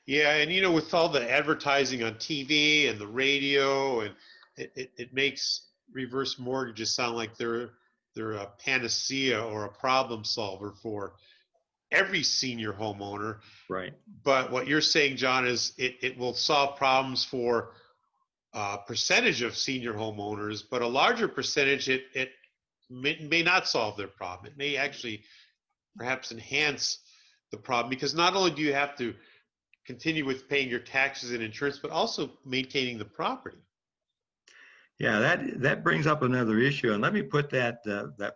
Yeah, and with all the advertising on TV and the radio, and it makes reverse mortgages sound like they're a panacea or a problem solver for every senior homeowner. Right. But what you're saying, John, is it will solve problems for a percentage of senior homeowners, but a larger percentage it may not solve their problem. It may actually perhaps enhance the problem, because not only do you have to continue with paying your taxes and insurance, but also maintaining the property. Yeah, that brings up another issue, and let me put that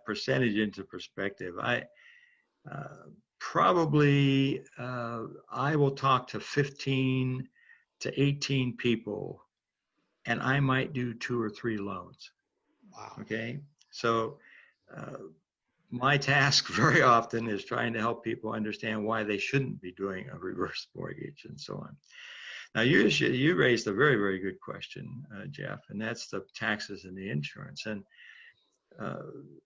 percentage into perspective. Probably I will talk to 15 to 18 people, and I might do 2 or 3 loans. Wow. Okay, so my task very often is trying to help people understand why they shouldn't be doing a reverse mortgage and so on. Now, you raised a very, very good question, Jeff, and that's the taxes and the insurance. And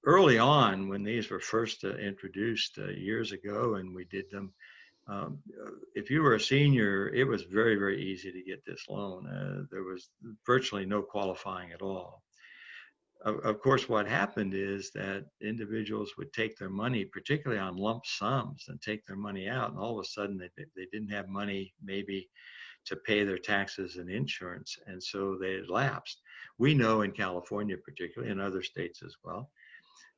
early on, when these were first introduced years ago, and we did them, if you were a senior, it was very, very easy to get this loan. There was virtually no qualifying at all. Of course, what happened is that individuals would take their money, particularly on lump sums, and take their money out, and all of a sudden they didn't have money maybe to pay their taxes and insurance, and so they lapsed. We know in California, particularly, and other states as well,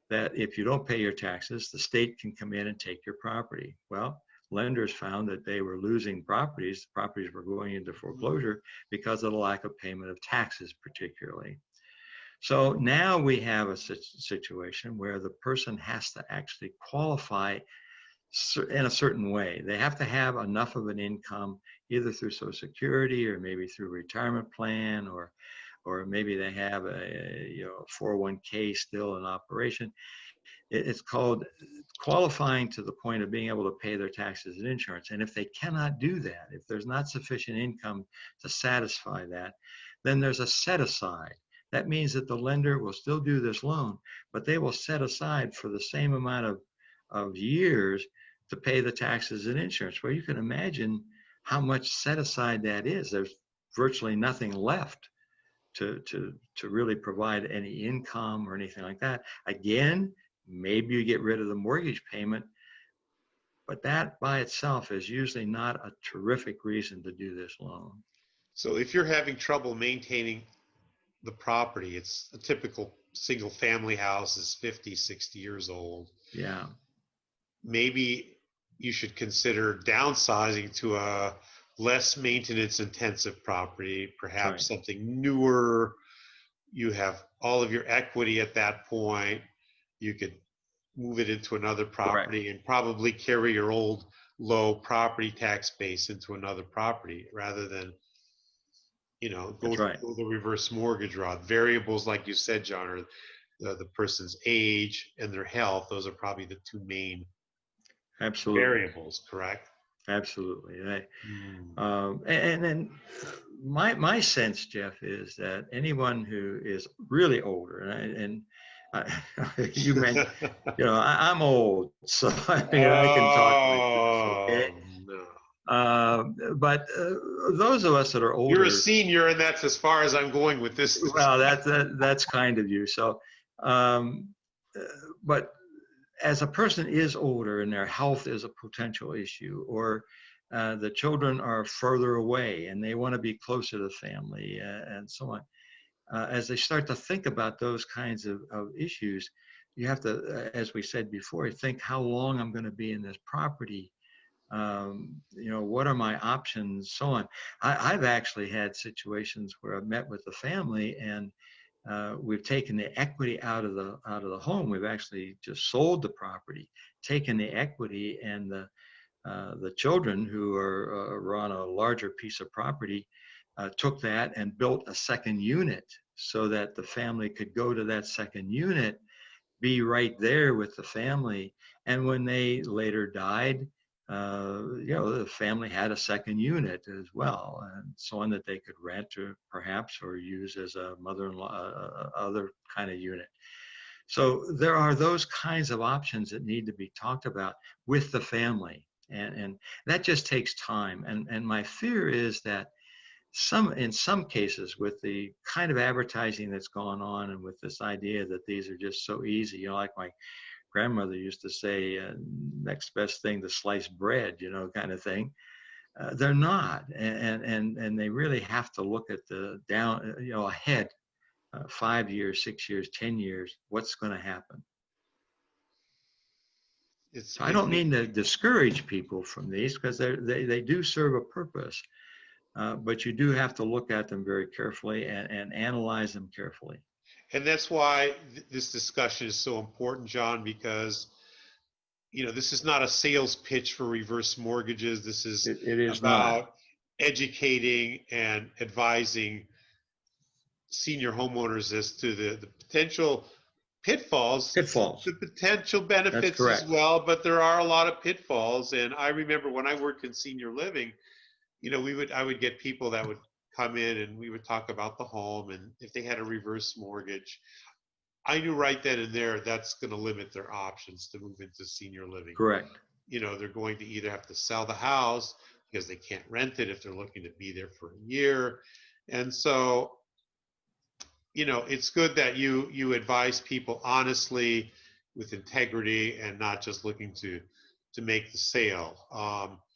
that if you don't pay your taxes, the state can come in and take your property. Well, lenders found that they were losing properties. Properties were going into foreclosure because of the lack of payment of taxes, particularly. So now we have a situation where the person has to actually qualify in a certain way. They have to have enough of an income, either through Social Security or maybe through a retirement plan, or maybe they have a 401k still in operation. It's called qualifying to the point of being able to pay their taxes and insurance. And if they cannot do that, if there's not sufficient income to satisfy that, then there's a set aside. That means that the lender will still do this loan, but they will set aside for the same amount of years to pay the taxes and insurance. Well, you can imagine how much set aside that is. There's virtually nothing left to really provide any income or anything like that. Again, maybe you get rid of the mortgage payment, but that by itself is usually not a terrific reason to do this loan. So if you're having trouble maintaining the property, it's a typical single family house is 50, 60 years old. Yeah. Maybe you should consider downsizing to a less maintenance intensive property, perhaps something newer. You have all of your equity at that point. You could move it into another property and probably carry your old low property tax base into another property rather than go the reverse mortgage route. Variables, like you said, John, are the person's age and their health. Those are probably the 2 main variables, correct? Absolutely. And then my sense, Jeff, is that anyone who is really older, and you mentioned, I'm old, so I can talk like this, okay? But those of us that are older, you're a senior, and that's as far as I'm going with this. Well, that's kind of you. So, but as a person is older and their health is a potential issue, or the children are further away and they want to be closer to family and so on, as they start to think about those kinds of issues, you have to, as we said before, think how long I'm going to be in this property. What are my options, so on. I've actually had situations where I've met with the family and we've taken the equity out of the home. We've actually just sold the property, taken the equity, and the children who are on a larger piece of property took that and built a second unit so that the family could go to that second unit, be right there with the family, and when they later died, the family had a second unit as well, and so on, that they could rent or perhaps or use as a mother-in-law, other kind of unit. So there are those kinds of options that need to be talked about with the family. And that just takes time. And my fear is that in some cases, with the kind of advertising that's gone on, and with this idea that these are just so easy, you know, like my grandmother used to say, next best thing to sliced bread, you know, kind of thing. They're not, and they really have to look at the down, you know, ahead, 5 years, 6 years, 10 years, what's going to happen. So I don't mean to discourage people from these, because they do serve a purpose, but you do have to look at them very carefully and analyze them carefully. And that's why this discussion is so important, John, because you know, this is not a sales pitch for reverse mortgages. This is it is about not educating and advising senior homeowners as to the potential pitfalls, the potential benefits as well, but there are a lot of pitfalls. And I remember when I worked in senior living, you know, I would get people that would come in and we would talk about the home, and if they had a reverse mortgage, I knew right then and there that's going to limit their options to move into senior living. Correct. You know, they're going to either have to sell the house because they can't rent it if they're looking to be there for a year. And so, you know, it's good that you advise people honestly, with integrity, and not just looking to make the sale.